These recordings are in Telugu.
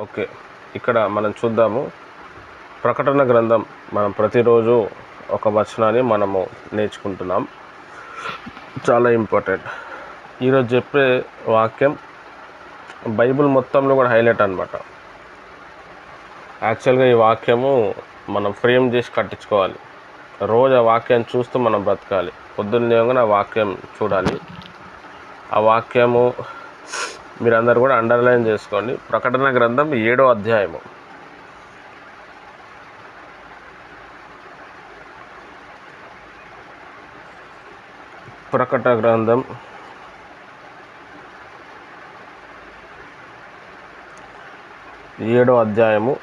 ఓకే, ఇక్కడ మనం చూద్దాము. ప్రకటన గ్రంథం మనం ప్రతిరోజు ఒక వచనాన్ని మనము నేర్చుకుంటున్నాం. చాలా ఇంపార్టెంట్. ఈరోజు చెప్పే వాక్యం బైబిల్ మొత్తంలో కూడా హైలైట్ అనమాట. యాక్చువల్గా ఈ వాక్యము మనం ఫ్రేమ్ చేసి కట్టించుకోవాలి. రోజు ఆ వాక్యాన్ని చూస్తూ మనం బ్రతకాలి. పొద్దున్నే ఆ వాక్యం చూడాలి. ఆ వాక్యము మీరందరూ కూడా అండర్లైన్ చేసుకోండి. ప్రకటన గ్రంథం 7వ అధ్యాయము. ప్రకటన గ్రంథం 7వ అధ్యాయము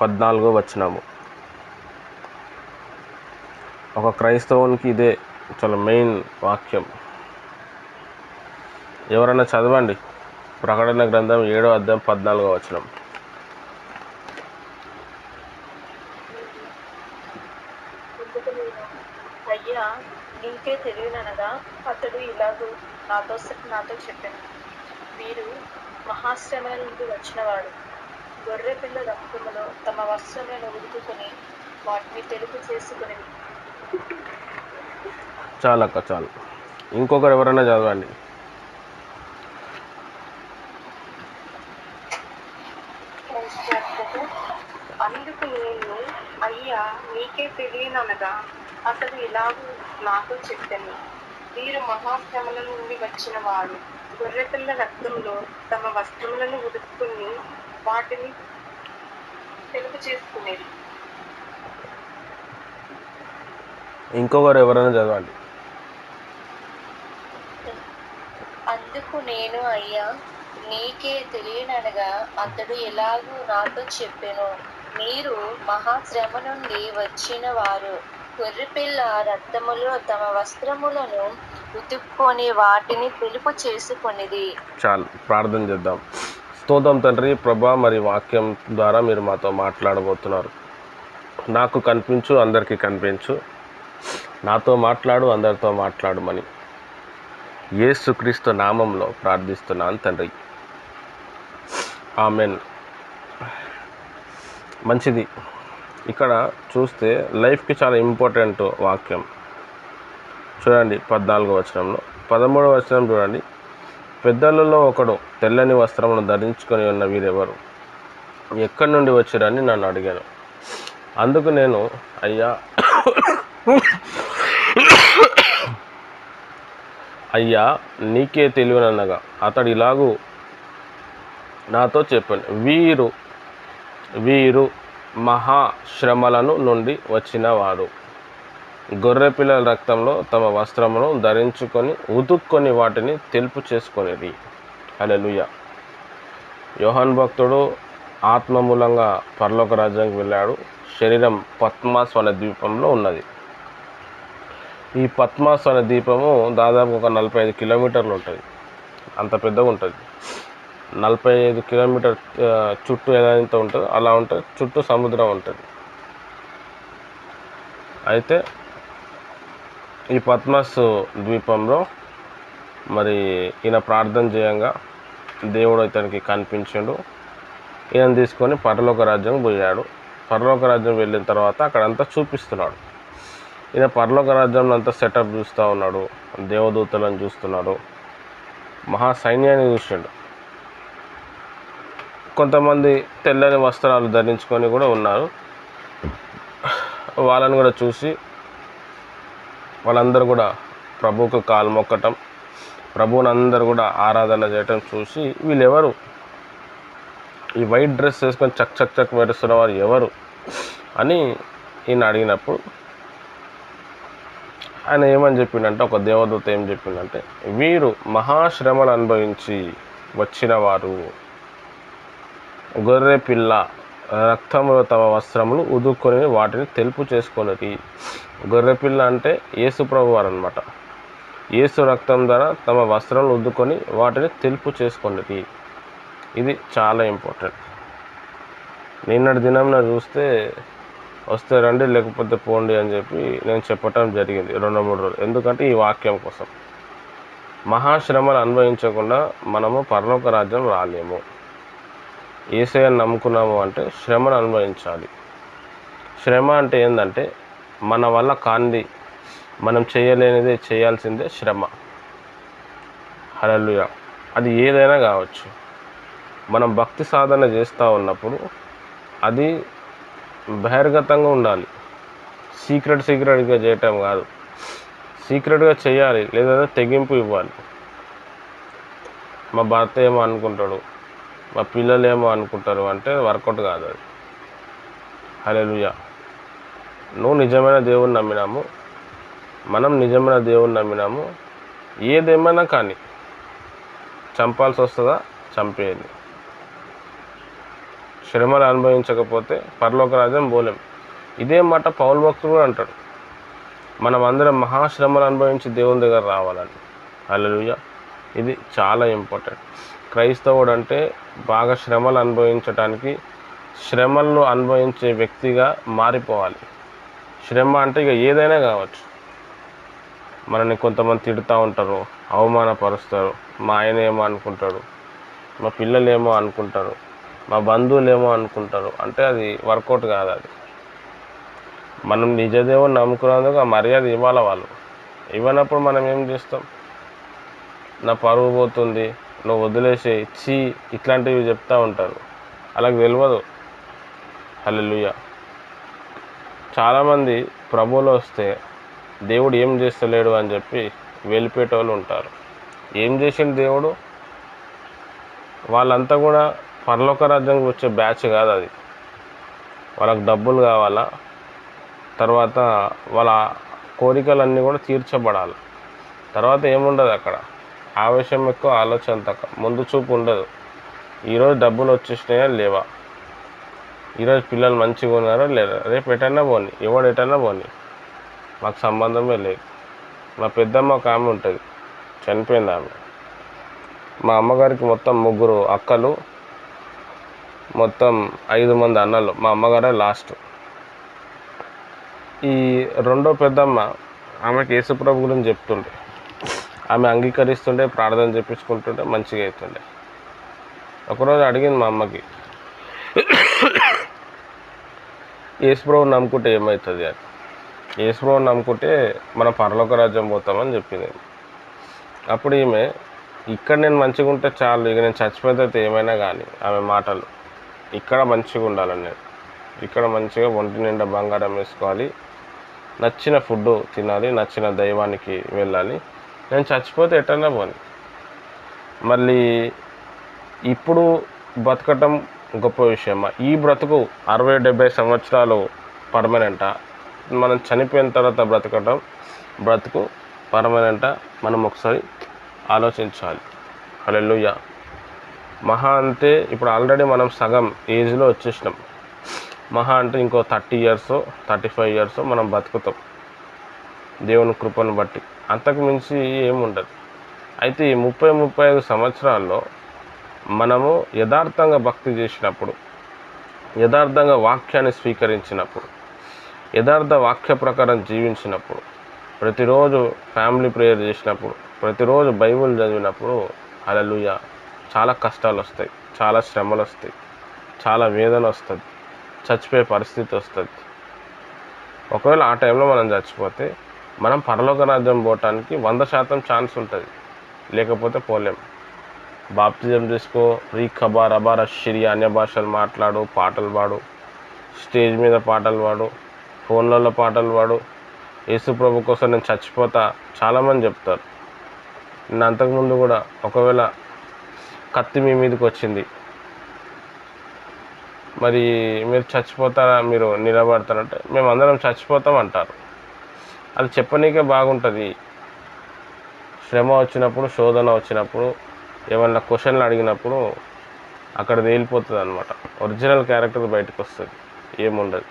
14వ వచనము. ఒక క్రైస్తవునికి ఇదే చాలా మెయిన్ వాక్యం. ఎవరైనా చదవండి. ప్రకటన గ్రంథం 7వ అధ్యాయం 14వ వచనం. అయ్యా, నీకే తెలియననగా అతడు ఇలాగూ నాతో చెప్పాను. వీరు మహాశ్రమల నుండి వచ్చినవాడు. గొర్రె పిల్ల రక్తములో తమ వస్త్రములను ఉదుకుని వాటిని తెలుపు చేసుకుని. చాలు. ఇంకొకరు ఎవరైనా చదవండి. అందుకు నేను, అయ్యా, నీకే తెలియననగా అతడు ఇలాగూ నాతో చెప్పాను. వీరు మహాశ్రమల నుండి వచ్చిన వారు. గొర్రెపిల్ల రక్తంలో తమ వస్త్రములను ఉదుకుని వాటిని తెలుపు చేసుకునేది. ఇంకొకరు ఎవరైనా చదవండి. అందుకు నేను, అయ్యా, నీకే తెలియననగా అతడు ఎలాగూ నాతో చెప్పెను. మీరు మహాశ్రమ నుండి వచ్చిన వారు. గొర్రెపిల్ల రక్తములో తమ వస్త్రములను ఉతుక్కొని వాటిని తెలుపు చేసుకొనిది. చాలు, ప్రార్థన చేద్దాం. స్తోత్రం తండ్రి, ప్రభా, మరి వాక్యం ద్వారా మీరు మాతో మాట్లాడబోతున్నారు. నాకు కనిపించు, అందరికీ కనిపించు. నాతో మాట్లాడు, అందరితో మాట్లాడమని యేసుక్రీస్తు నామంలో ప్రార్థిస్తున్నాను తండ్రి. ఆమెన్. మంచిది. ఇక్కడ చూస్తే లైఫ్కి చాలా ఇంపార్టెంట్ వాక్యం. చూడండి 14వ వచనంలో. 13వ వచనం చూడండి. పెద్దలలో ఒకడు తెల్లని వస్త్రమును ధరించుకొని ఉన్న వీరెవరు, ఎక్కడి నుండి వచ్చారని నన్ను అడిగాను. అందుకు నేను, అయ్యా నీకే తెలియననగా అతడు ఇలాగూ నాతో చెప్పాను. వీరు మహాశ్రమలను నుండి వచ్చిన వారు. గొర్రెపిల్లల రక్తంలో తమ వస్త్రమును ధరించుకొని ఉతుక్కొని వాటిని తెలుపు చేసుకొనిది. హల్లెలూయా. యోహాను భక్తుడు ఆత్మ మూలంగా పరలోక రాజ్యానికి వెళ్ళాడు. శరీరం పద్మాస్ అనే ద్వీపంలో ఉన్నది. ఈ పద్మాస్ అనే ద్వీపము దాదాపు ఒక 45 కిలోమీటర్లు ఉంటుంది. అంత పెద్దగా ఉంటుంది. 45 కిలోమీటర్ చుట్టూ ఏదైతే ఉంటుందో అలా ఉంటుంది. చుట్టూ సముద్రం ఉంటుంది. అయితే ఈ పద్మాస్ ద్వీపంలో మరి ఈయన ప్రార్థన చేయంగా దేవుడు ఇతనికి కనిపించాడు. ఈయన తీసుకొని పరలోక రాజ్యం పోయాడు. పరలోక రాజ్యం వెళ్ళిన తర్వాత అక్కడంతా చూపిస్తున్నాడు. ఈయన పరలోక రాజ్యంలో అంతా సెటప్ చూస్తూ ఉన్నాడు. దేవదూతలను చూస్తున్నాడు. మహాసైన్యాన్ని చూసాడు. కొంతమంది తెల్లని వస్త్రాలు ధరించుకొని కూడా ఉన్నారు. వాళ్ళని కూడా చూసి వాళ్ళందరూ కూడా ప్రభువుకు కాలు మొక్కటం, ప్రభువుని అందరూ కూడా ఆరాధన చేయటం చూసి వీళ్ళెవరు, ఈ వైట్ డ్రెస్ వేసుకొని చక్ చక్ చక్ మెరుస్తున్న వారు ఎవరు అని ఈయన అడిగినప్పుడు ఆయన ఏమని చెప్పిండంటే, ఒక దేవదూత ఏం చెప్పిండంటే, వీరు మహాశ్రమలు అనుభవించి వచ్చిన వారు. గొర్రె పిల్ల రక్తంలో తమ వస్త్రములు ఉదుక్కొని వాటిని తెలుపు చేసుకొనిది. గొర్రెపిల్ల అంటే యేసు ప్రభు వారు అనమాట. యేసు రక్తం ద్వారా తమ వస్త్రాలను ఉద్దుకొని వాటిని తెలుపు చేసుకొనిది. ఇది చాలా ఇంపార్టెంట్. నిన్నటి దినంన చూస్తే వస్తే రండి లేకపోతే పోండి అని చెప్పి నేను చెప్పటం జరిగింది 2-3 రోజులు. ఎందుకంటే ఈ వాక్యం కోసం. మహాశ్రమలు అనుభవించకుండా మనము పరలోక రాజ్యం రాలేము. యేసయ్యను నమ్ముకున్నాము అంటే శ్రమను అనుభవించాలి. శ్రమ అంటే ఏంటంటే మన వల్ల కానిది, మనం చేయలేనిదే చేయాల్సిందే శ్రమ. హల్లెలూయా. అది ఏదైనా కావచ్చు. మనం భక్తి సాధన చేస్తూ ఉన్నప్పుడు అది బహిర్గతంగా ఉండాలి. సీక్రెట్గా చేయటం కాదు. సీక్రెట్గా చేయాలి, లేదా తెగింపు ఇవ్వాలి. మా భర్త ఏమో అనుకుంటాడు, మా పిల్లలు ఏమో అనుకుంటారు అంటే వర్కౌట్ కాదు అది. హల్లెలూయా. నువ్వు నిజమైన దేవుని నమ్మినాము, మనం నిజమైన దేవుని నమ్మినాము. ఏదేమైనా కానీ చంపాల్సి వస్తుందా, చంపేయాలి. శ్రమలు అనుభవించకపోతే పరలోక రాజ్యం పోలేం. ఇదే మాట పౌలు భక్తుడు కూడా అంటాడు, మనం అందరం మహాశ్రమలు అనుభవించి దేవుని దగ్గర రావాలని. హల్లెలూయా. ఇది చాలా ఇంపార్టెంట్. క్రైస్తవుడు అంటే బాగా శ్రమలు అనుభవించడానికి, శ్రమలను అనుభవించే వ్యక్తిగా మారిపోవాలి. శ్రమ అంటే ఇక ఏదైనా కావచ్చు. మనని కొంతమంది తిడుతూ ఉంటారు, అవమానపరుస్తారు, మా ఆయన ఏమో అనుకుంటాడు, మా పిల్లలు ఏమో అనుకుంటారు, మా బంధువులు ఏమో అనుకుంటారు అంటే అది వర్కౌట్ కాదు. అది మనం నిజదేవుని నమ్ముకున్నందుకు ఆ మర్యాద ఇవ్వాలి. వాళ్ళు ఇవ్వనప్పుడు మనం ఏం చేస్తాం? నా పరువు పోతుంది, నువ్వు వదిలేసే ఇచ్చి ఇట్లాంటివి చెప్తూ ఉంటారు. అలాగ తెలియదు. హల్లెలూయా. చాలామంది ప్రభువులో వస్తే దేవుడు ఏం చేస్తలేడు అని చెప్పి వెళ్ళిపోయేటోళ్ళు ఉంటారు. ఏం చేసిండు దేవుడు? వాళ్ళంతా కూడా పరలోక రాజ్యానికి వచ్చే బ్యాచ్ కాదు అది. వాళ్ళకి డబ్బులు కావాలా, తర్వాత వాళ్ళ కోరికలన్నీ కూడా తీర్చబడాలి. తర్వాత ఏముండదు అక్కడ. ఆవేశం ఎక్కువ, ఆలోచన తక్కువ, ముందు చూపు ఉండదు. ఈరోజు డబ్బులు వచ్చేసినాయా లేవా, ఈరోజు పిల్లలు మంచిగా ఉన్నారో లేదా, రేపు ఎటన్నా పోని, ఎవడు ఎటన్నా పోని, మాకు సంబంధమే లేదు. మా పెద్దమ్మ ఒక ఆమె ఉంటుంది, చనిపోయింది ఆమె. మా అమ్మగారికి మొత్తం 3 అక్కలు, మొత్తం 5 మంది అన్నలు. మా అమ్మగారే లాస్ట్. ఈ రెండో పెద్దమ్మ ఆమెకి యేసుప్రభు గురించి చెప్తుండే, ఆమె అంగీకరిస్తుండే, ప్రార్థన చేయించుకుంటుంటే మంచిగా అవుతుండే. ఒకరోజు అడిగింది మా అమ్మకి, యేసుప్రభుని నమ్ముకుంటే ఏమవుతుంది అని. యేసుప్రభుని నమ్ముకుంటే మనం పరలోక రాజ్యం పోతామని చెప్పింది. అప్పుడు ఈమె, ఇక్కడ నేను మంచిగా ఉంటే చాలు, ఇక నేను చచ్చిపోతే ఏమైనా కానీ, ఆమె మాటలు, ఇక్కడ మంచిగా ఉండాలని, నేను ఇక్కడ మంచిగా ఒంటి నిండా బంగారం వేసుకోవాలి, నచ్చిన ఫుడ్ తినాలి, నచ్చిన దైవానికి వెళ్ళాలి, నేను చచ్చిపోతే ఎటన్నా పోని. మళ్ళీ ఇప్పుడు బతకటం గొప్ప విషయమా? ఈ బ్రతుకు 60-70 సంవత్సరాలు పర్మనెంటా? మనం చనిపోయిన తర్వాత బ్రతుకు పర్మనెంటా? మనం ఒకసారి ఆలోచించాలి. హల్లెలూయా. మహా అంటే ఇప్పుడు ఆల్రెడీ మనం సగం ఏజ్లో వచ్చేసినాం. మహా అంటే ఇంకో 30 years 35 years మనం బతుకుతాం దేవుని కృపను బట్టి. అంతకు మించి ఏముండదు. అయితే ఈ 30-35 సంవత్సరాల్లో మనము యథార్థంగా భక్తి చేసినప్పుడు, యథార్థంగా వాక్యాన్ని స్వీకరించినప్పుడు, యథార్థ వాక్య ప్రకారం జీవించినప్పుడు, ప్రతిరోజు ఫ్యామిలీ ప్రేయర్ చేసినప్పుడు, ప్రతిరోజు బైబిల్ చదివినప్పుడు, హల్లెలూయా, చాలా కష్టాలు వస్తాయి, చాలా శ్రమలు వస్తాయి, చాలా వేదన వస్తుంది, చచ్చిపోయే పరిస్థితి వస్తుంది. ఒకవేళ ఆ టైంలో మనం చచ్చిపోతే మనం పరలోక రాజ్యం పోవటానికి 100% ఛాన్స్ ఉంటుంది, లేకపోతే పోలేం. బాప్తిజం తీసుకో, రీ ఖబార్ అబార్ అషిరియా, అన్య భాషలు మాట్లాడు, పాటలు పాడు, స్టేజ్ మీద పాటలు పాడు, ఫోన్లలో పాటలు పాడు, యేసు ప్రభు కోసం నేను చచ్చిపోతా చాలామంది చెప్తారు. నేను అంతకుముందు కూడా, ఒకవేళ కత్తి మీ మీదకి వచ్చింది, మరి మీరు చచ్చిపోతారా, మీరు నిలబడతారంటే మేము అందరం చచ్చిపోతాం అంటారు. అది చెప్పనీకే బాగుంటుంది. శ్రమ వచ్చినప్పుడు, శోధన వచ్చినప్పుడు, ఏమన్నా క్వశ్చన్లు అడిగినప్పుడు అక్కడ తేలిపోతుంది అనమాట. ఒరిజినల్ క్యారెక్టర్ బయటకు వస్తుంది, ఏముండదు.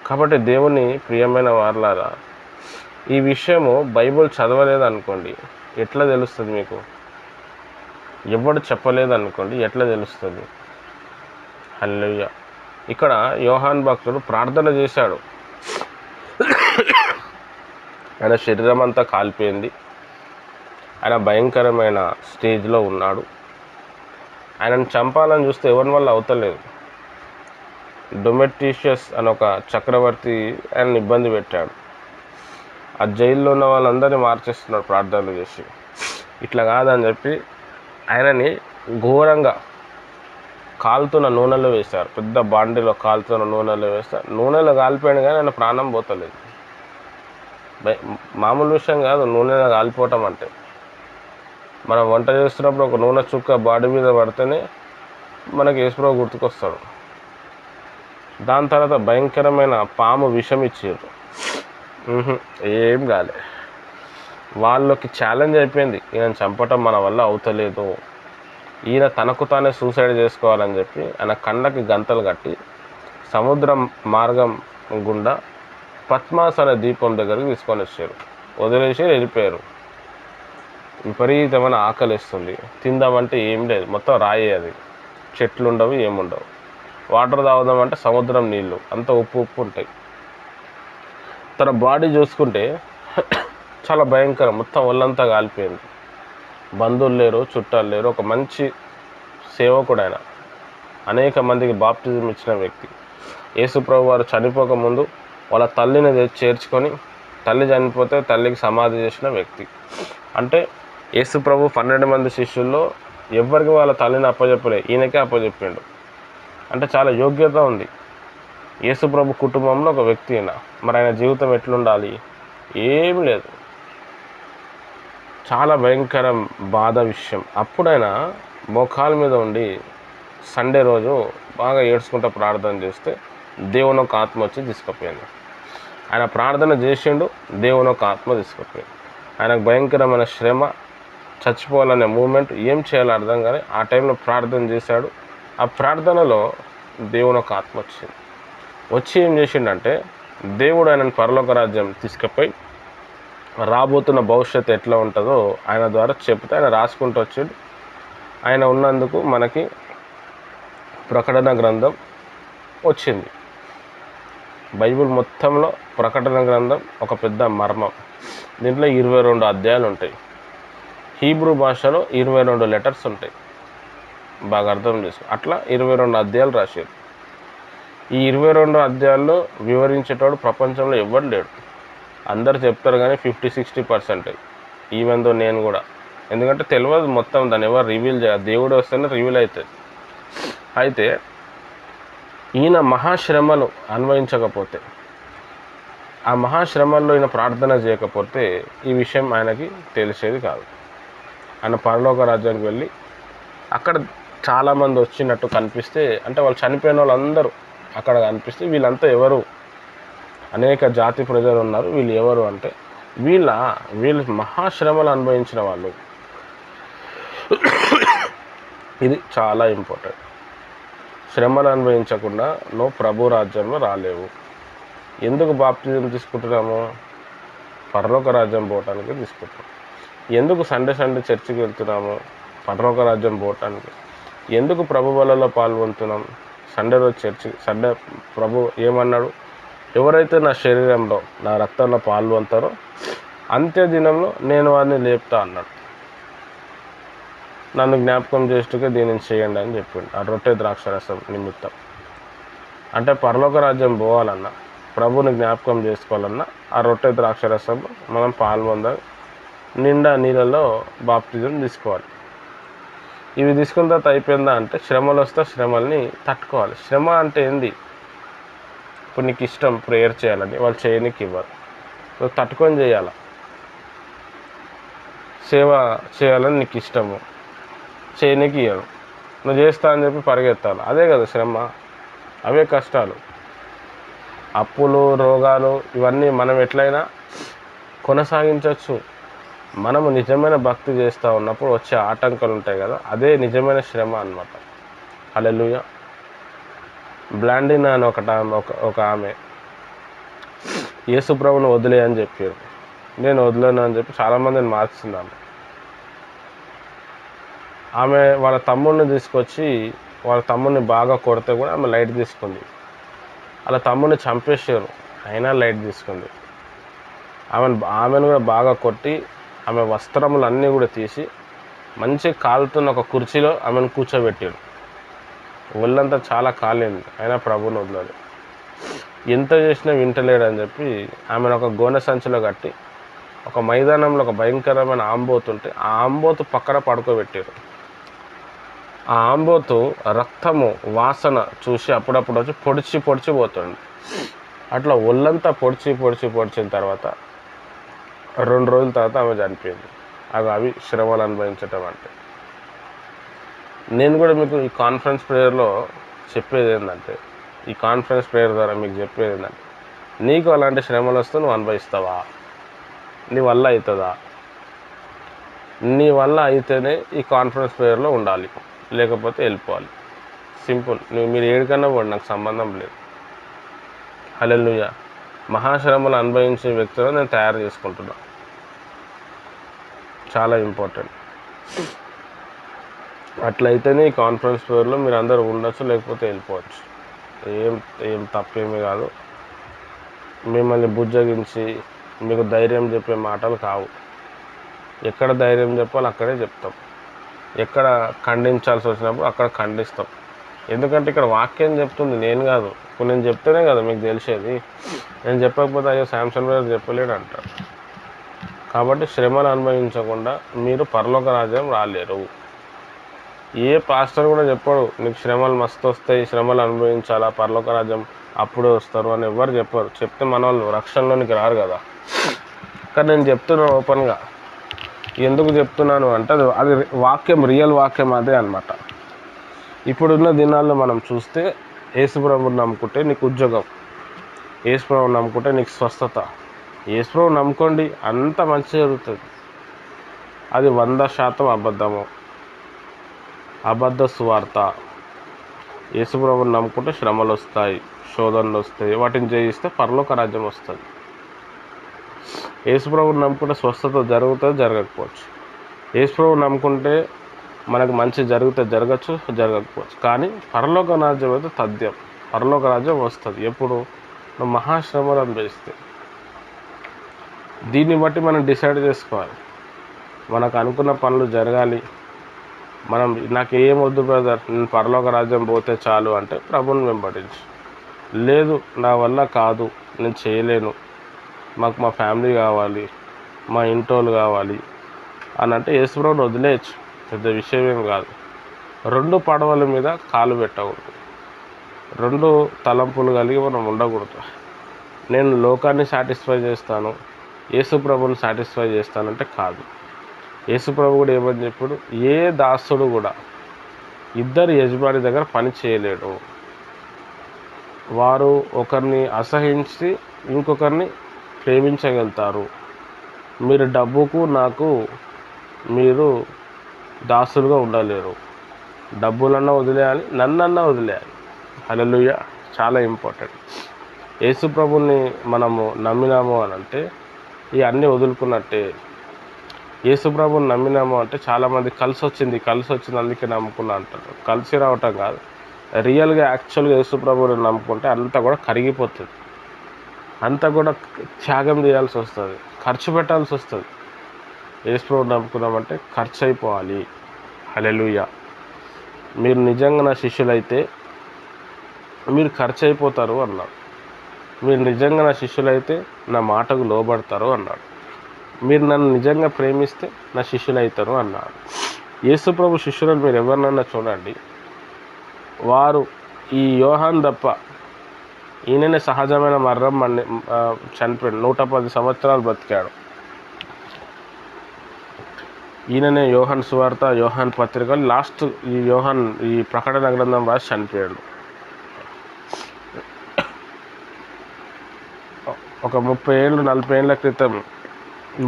కాబట్టి దేవుని ప్రియమైన వారలారా, ఈ విషయము బైబిల్ చదవలేదు అనుకోండి, ఎట్లా తెలుస్తుంది మీకు? ఎవడు చెప్పలేదు అనుకోండి, ఎట్లా తెలుస్తుంది? హల్లెలూయా. ఇక్కడ యోహాన్ భక్తుడు ప్రార్థన చేశాడు. ఆయన శరీరం అంతా కాలిపోయింది, ఆయన భయంకరమైన స్టేజ్లో ఉన్నాడు. ఆయనను చంపాలని చూస్తే ఎవరి వల్ల అవుతలేదు. డొమెట్రిషియస్ అని ఒక చక్రవర్తి ఆయనను ఇబ్బంది పెట్టాడు. ఆ జైల్లో ఉన్న వాళ్ళందరినీ మార్చేస్తున్నాడు ప్రార్థనలు చేసి. ఇట్లా కాదని చెప్పి ఆయనని ఘోరంగా కాలుతున్న నూనెలో వేశారు. పెద్ద బాండిలో కాలుతున్న నూనెలో వేస్తారు. నూనెలో కాలిపోయాడు కానీ ఆయన ప్రాణం పోతలేదు. మామూలు విషయం కాదు నూనెలో కాలిపోవటం అంటే. మనం వంట చేస్తున్నప్పుడు ఒక నూనె చుక్క బాడీ మీద పడితేనే మనకి యేసుప్రభు గుర్తుకొస్తాడు. దాని తర్వాత భయంకరమైన పాము విషం ఇచ్చారు. ఏం కాలే. వాళ్ళకి ఛాలెంజ్ అయిపోయింది, ఈయన చంపటం మన వల్ల అవుతలేదు, ఈయన తనకు తానే సూసైడ్ చేసుకోవాలని చెప్పి ఆయన కండకి గంతలు కట్టి సముద్రం మార్గం గుండా పద్మాస్ అనే దీపం దగ్గరికి తీసుకొని వచ్చారు. వదిలేసి వెళ్ళిపోయారు. విపరీతమైన ఆకలిస్తుంది, తిందామంటే ఏం లేదు, మొత్తం రాయే, అది చెట్లు ఉండవు, ఏముండవు. వాటర్ తాగుదామంటే సముద్రం నీళ్ళు, అంత ఉప్పు ఉప్పు ఉంటాయి. తన బాడీ చూసుకుంటే చాలా భయంకరం, మొత్తం ఒళ్ళంతా కాలిపోయింది. బంధువులు లేరు, చుట్టాలు లేరు. ఒక మంచి సేవకుడు ఆయన, అనేక మందికి బాప్టిజం ఇచ్చిన వ్యక్తి. యేసుప్రభు వారు చనిపోకముందు వాళ్ళ తల్లిని చేర్చుకొని, తల్లి చనిపోతే తల్లికి సమాధి చేసిన వ్యక్తి. అంటే యేసుప్రభు 12 మంది శిష్యుల్లో ఎవరికి వాళ్ళ తల్లిని అప్పచెప్పలే, ఈయనకే అప్పచెప్పిండు. అంటే చాలా యోగ్యత ఉంది యేసుప్రభు కుటుంబంలో ఒక వ్యక్తి అయినా. మరి ఆయన జీవితం ఎట్లుండాలి? ఏమి లేదు. చాలా భయంకరం బాధ విషయం. అప్పుడైనా మోకాల మీద ఉండి సండే రోజు బాగా ఏడ్చుకుంటూ ప్రార్థన చేస్తే దేవుని ఒక ఆత్మ వచ్చి తీసుకుపోయింది. ఆయన ప్రార్థన చేసిండు, దేవుని ఒక ఆత్మ తీసుకుపోయింది. ఆయనకు భయంకరమైన శ్రమ, చచ్చిపోవాలనే మూమెంట్, ఏం చేయాలో అర్థం కానీ ఆ టైంలో ప్రార్థన చేశాడు. ఆ ప్రార్థనలో దేవుని ఒక ఆత్మ వచ్చింది. వచ్చి ఏం చేసిండంటే దేవుడు ఆయనను పరలోక రాజ్యం తీసుకుపోయి రాబోతున్న భవిష్యత్తు ఎట్లా ఉంటుందో ఆయన ద్వారా చెప్తే ఆయన రాసుకుంటూ వచ్చాడు. ఆయన ఉన్నందుకు మనకి ప్రకటన గ్రంథం వచ్చింది. బైబిల్ మొత్తంలో ప్రకటన గ్రంథం ఒక పెద్ద మర్మం. దీంట్లో 22 అధ్యాయాలు ఉంటాయి. హీబ్రూ భాషలో 22 లెటర్స్ ఉంటాయి. బాగా అర్థం చేసుకో. అట్లా 22 అధ్యాయాలు రాశారు. ఈ 22 అధ్యాయాల్లో వివరించేటోడు ప్రపంచంలో ఎవరు లేడు. అందరు చెప్తారు కానీ 50-60% ఈవెన్ దో నేను కూడా. ఎందుకంటే తెలియదు మొత్తం, దాన్ని ఎవరు రివీల్ చేయాలి, దేవుడు వస్తేనే రివీల్ అవుతుంది. అయితే ఈయన మహాశ్రమలు అన్వయించకపోతే, ఆ మహాశ్రమల్లో ఈయన ప్రార్థన చేయకపోతే ఈ విషయం ఆయనకి తెలిసేది కాదు. ఆయన పరలోక రాజ్యానికి వెళ్ళి అక్కడ చాలామంది వచ్చినట్టు కనిపిస్తే, అంటే వాళ్ళు చనిపోయిన వాళ్ళందరూ అక్కడ కనిపిస్తే వీళ్ళంతా ఎవరు, అనేక జాతి ప్రజలు ఉన్నారు, వీళ్ళు ఎవరు అంటే వీళ్ళు మహాశ్రమలు అనుభవించిన వాళ్ళు. ఇది చాలా ఇంపార్టెంట్. శ్రమలు అనుభవించకుండా నువ్వు ప్రభు రాజ్యంలో రాలేవు. ఎందుకు బాప్టిజం తీసుకుంటున్నాము? పరలోక రాజ్యం పోవటానికి తీసుకుంటున్నాం. ఎందుకు సండే చర్చికి వెళ్తున్నాము? పరలోక రాజ్యం పోవటానికి. ఎందుకు ప్రభు బలలో పాల్గొంటున్నాం? సండే రోజు చర్చి. సండే ప్రభు ఏమన్నాడు? ఎవరైతే నా శరీరంలో నా రక్తంలో పాల్గొంటారో అంత్య దినంలో నేను వారిని లేపుతా అన్నాడు. నన్ను జ్ఞాపకం చేసేట్టుగా దీనిని చేయండి అని చెప్పిండు, ఆ రొట్టె ద్రాక్షరసం నిమిత్తం. అంటే పరలోక రాజ్యం పోవాలన్నా, ప్రభుని జ్ఞాపకం చేసుకోవాలన్నా ఆ రొట్టె ద్రాక్షరసం మనం పాల్గొందాం, నిండా నీళ్ళలో బాప్టిజం తీసుకోవాలి. ఇవి తీసుకున్న తర్వాత అయిపోయిందా అంటే శ్రమలు వస్తే శ్రమల్ని తట్టుకోవాలి. శ్రమ అంటే ఏంది? ఇప్పుడు నీకు ఇష్టం ప్రేయర్ చేయాలని, వాళ్ళు చేయనీకి ఇవ్వరు, నువ్వు తట్టుకొని చేయాలి. సేవ చేయాలని నీకు ఇష్టము, చేయనీకి ఇవ్వరు, నువ్వు చేస్తా అని చెప్పి పరిగెత్తాలి. అదే కదా శ్రమ, అవే కష్టాలు. అప్పులు, రోగాలు, ఇవన్నీ మనం ఎట్లయినా కొనసాగించవచ్చు. మనము నిజమైన భక్తి చేస్తూ ఉన్నప్పుడు వచ్చే ఆటంకాలు ఉంటాయి కదా, అదే నిజమైన శ్రమ అన్నమాట. హల్లెలూయా. బ్లాండినా అని ఒక ఆమె యేసుప్రభుని వదిలే అని చెప్పారు. నేను వదిలేను అని చెప్పి చాలామందిని మార్చింది. ఆమె వాళ్ళ తమ్ముడిని తీసుకొచ్చి వాళ్ళ తమ్ముడిని బాగా కొడితే కూడా ఆమె లైట్ తీసుకుంది. వాళ్ళ తమ్ముడిని చంపేసారు, అయినా లైట్ తీసుకుంది. ఆమెను కూడా బాగా కొట్టి ఆమె వస్త్రములు అన్నీ కూడా తీసి మంచి కాలుతున్న ఒక కుర్చీలో ఆమెను కూర్చోబెట్టాడు. ఒళ్ళంతా చాలా కాలింది, అయినా ప్రభువుని వదలదు. ఎంత చేసినా వింటలేడని చెప్పి ఆమెను ఒక గోనె సంచిలో కట్టి ఒక మైదానంలో ఒక భయంకరమైన ఆంబోతుంటే ఆ ఆంబోతు పక్కన పడుకోబెట్టారు. ఆ ఆంబోతు రక్తము వాసన చూసి అప్పుడప్పుడు వచ్చి పొడిచి పొడిచి పోతుంది. అట్లా ఒళ్ళంతా పొడిచిన తర్వాత 2 రోజుల తర్వాత ఆమె చనిపోయింది. అవి శ్రమలు అనుభవించటం అంటే. నేను కూడా మీకు ఈ కాన్ఫరెన్స్ ప్రేయర్లో చెప్పేది ఏంటంటే, ఈ కాన్ఫరెన్స్ ప్రేయర్ ద్వారా మీకు చెప్పేది ఏంటంటే, నీకు అలాంటి శ్రమలు వస్తే నువ్వు అనుభవిస్తావా? నీ వల్ల అవుతుందా? నీ వల్ల అయితేనే ఈ కాన్ఫరెన్స్ ప్రేయర్లో ఉండాలి, లేకపోతే వెళ్ళిపోవాలి. సింపుల్. మీరు ఏడికన్నా పోండి, నాకు సంబంధం లేదు. హల్లెలూయా. మహాశ్రమలు అనుభవించే వ్యక్తులను నేను తయారు చేసుకుంటున్నా. చాలా ఇంపార్టెంట్. అట్లయితేనే ఈ కాన్ఫరెన్స్ ప్రేయర్లో మీరు అందరూ ఉండొచ్చు, లేకపోతే వెళ్ళిపోవచ్చు. ఏం తప్పేమీ కాదు. మిమ్మల్ని బుజ్జగించి మీకు ధైర్యం చెప్పే మాటలు కావు. ఎక్కడ ధైర్యం చెప్పాలో అక్కడే చెప్తాం. ఎక్కడ ఖండించాల్సి వచ్చినప్పుడు అక్కడ ఖండిస్తాం. ఎందుకంటే ఇక్కడ వాక్యం చెప్తుంది, నేను కాదు. ఇప్పుడు నేను చెప్తేనే కదా మీకు తెలిసేది. నేను చెప్పకపోతే అయ్యో శాంసన్ గారు చెప్పలేడు అంటారు. కాబట్టి శ్రమలు అనుభవించకుండా మీరు పరలోక రాజ్యం రాలేరు. ఏ పాస్టర్ కూడా చెప్పాడు నీకు శ్రమలు మస్తు వస్తాయి, శ్రమలు అనుభవించాలా, పరలోక రాజ్యం అప్పుడే వస్తారు అని ఎవరు చెప్పారు. చెప్తే మన వాళ్ళు రక్షణలోనికి రారు కదా. కానీ నేను చెప్తున్నాను ఓపెన్గా. ఎందుకు చెప్తున్నాను అంటే అది వాక్యం, రియల్ వాక్యం అదే అనమాట. ఇప్పుడున్న దినాల్లో మనం చూస్తే యేసుప్రభుని నమ్ముకుంటే నీకు ఉద్యోగం, యేసుప్రభుని నమ్ముకుంటే నీకు స్వస్థత, యేసుప్రభుని నమ్ముకోండి అంత మంచి జరుగుతుంది. అది 100% అబద్ధము, అబద్ధ సువార్త. యేసుప్రభుని నమ్ముకుంటే శ్రమలు వస్తాయి, శోధనలు వస్తాయి, వాటిని జయిస్తే పరలోక రాజ్యం వస్తుంది. యేసుప్రభుని నమ్ముకుంటే స్వస్థత జరుగుతుంది, జరగకపోవచ్చు. యేసుప్రభుని నమ్ముకుంటే మనకు మంచి జరగచ్చు, జరగకపోవచ్చు. కానీ పరలోక రాజ్యం అయితే తథ్యం. పరలోక రాజ్యం వస్తుంది ఎప్పుడు? నువ్వు మహాశ్రమలు అనుభవిస్తే. దీన్ని బట్టి మనం డిసైడ్ చేసుకోవాలి. మనకు అనుకున్న పనులు జరగాలి. నాకు ఏం వద్దు బ్రదర్, నేను పరలోక రాజ్యం పోతే చాలు అంటే ప్రభువుని వెంబడించు. లేదు నా వల్ల కాదు, నేను చేయలేను, మాకు మా ఫ్యామిలీ కావాలి, మా ఇంటోళ్ళు కావాలి అని అంటే యేసుప్రభుని వదిలేయచ్చు. పెద్ద విషయం ఏం కాదు. 2 పడవల మీద కాలు పెట్టకూడదు. 2 తలంపులు కలిగి మనం ఉండకూడదు. నేను లోకాన్ని సాటిస్ఫై చేస్తాను, యేసుప్రభుని సాటిస్ఫై చేస్తానంటే కాదు. యేసుప్రభు కూడా ఏమని చెప్పాడు, ఏ దాసుడు కూడా 2 యజమాని దగ్గర పని చేయలేడు. వారు ఒకరిని అసహించి ఇంకొకరిని ప్రేమించగలుగుతారు. మీరు డబ్బుకు నాకు మీరు దాసులుగా ఉండలేరు. డబ్బులన్నా వదిలేయాలి, నన్నన్నా వదిలేయాలి. హల్లెలూయా. చాలా ఇంపార్టెంట్. యేసుప్రభుని మనము నమ్మినాము అని అంటే ఇవన్నీ వదులుకున్నట్టే. యేసుప్రభుని నమ్మినాము అంటే చాలామంది కలిసి వచ్చింది అందుకే నమ్ముకున్నా అంటారు. కలిసి రావటం కాదు, రియల్గా యాక్చువల్గా యేసుప్రభుని నమ్ముకుంటే అంతా కూడా కరిగిపోతుంది. అంతా కూడా త్యాగం చేయాల్సి వస్తుంది, ఖర్చు పెట్టాల్సి వస్తుంది. యేసుప్రభుని నమ్ముకున్నామంటే ఖర్చు అయిపోవాలి. హల్లెలూయా. మీరు నిజంగా నా శిష్యులైతే మీరు ఖర్చు అయిపోతారు అన్నాడు. మీరు నిజంగా నా శిష్యులైతే నా మాటకు లోబడతారు అన్నాడు. మీరు నన్ను నిజంగా ప్రేమిస్తే నా శిష్యులు అవుతారు అన్నాడు. యేసుప్రభు శిష్యులను మీరు ఎవరినన్నా చూడండి, వారు ఈ యోహాన్ తప్ప, ఈయననే సహజమైన మరణం చనిపోయాడు. 110 సంవత్సరాలు బ్రతికాడు. ఈయననే యోహాన్ సువార్త, యోహాన్ పత్రికలు లాస్ట్ ఈ ప్రకటన గ్రంథం రాసి చనిపోయాడు. ఒక 30 ఏళ్ళు 40 ఏళ్ళ క్రితం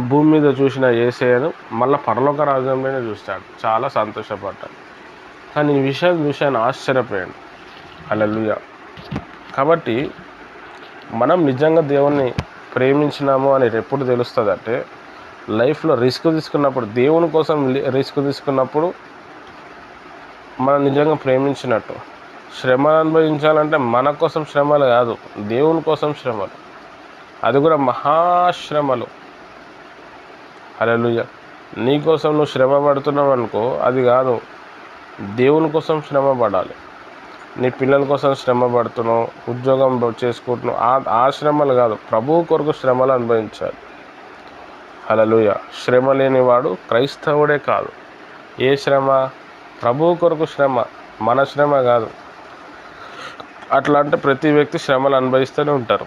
భూమి మీద చూసిన యేసయ్యను మళ్ళీ పరలోక రాజ్యంలోనే చూస్తాడు. చాలా సంతోషపడ్డాడు. కానీ ఈ విషయం చూశాను, ఆశ్చర్యపోయాడు. హల్లెలూయా. కాబట్టి మనం నిజంగా దేవుణ్ణి ప్రేమించినాము అని ఎప్పుడు తెలుస్తుంది అంటే లైఫ్లో రిస్క్ తీసుకున్నప్పుడు, దేవుని కోసం రిస్క్ తీసుకున్నప్పుడు మనం నిజంగా ప్రేమించినట్టు. శ్రమలు అనుభవించాలంటే మన కోసం శ్రమలు కాదు, దేవుని కోసం శ్రమలు, అది కూడా మహాశ్రమలు. హల్లెలూయా. నీకోసం నువ్వు శ్రమ పడుతున్నావు అనుకో, అది కాదు, దేవుని కోసం శ్రమ పడాలి. నీ పిల్లల కోసం శ్రమ పడుతున్నావు, ఉద్యోగం చేసుకుంటున్నావు, ఆ శ్రమలు కాదు, ప్రభువు కొరకు శ్రమలు అనుభవించాలి. హల్లెలూయా. శ్రమ లేనివాడు క్రైస్తవుడే కాదు. ఏ శ్రమ? ప్రభువు కొరకు శ్రమ, మన శ్రమ కాదు. అట్లా అంటే ప్రతి వ్యక్తి శ్రమలు అనుభవిస్తూనే ఉంటారు.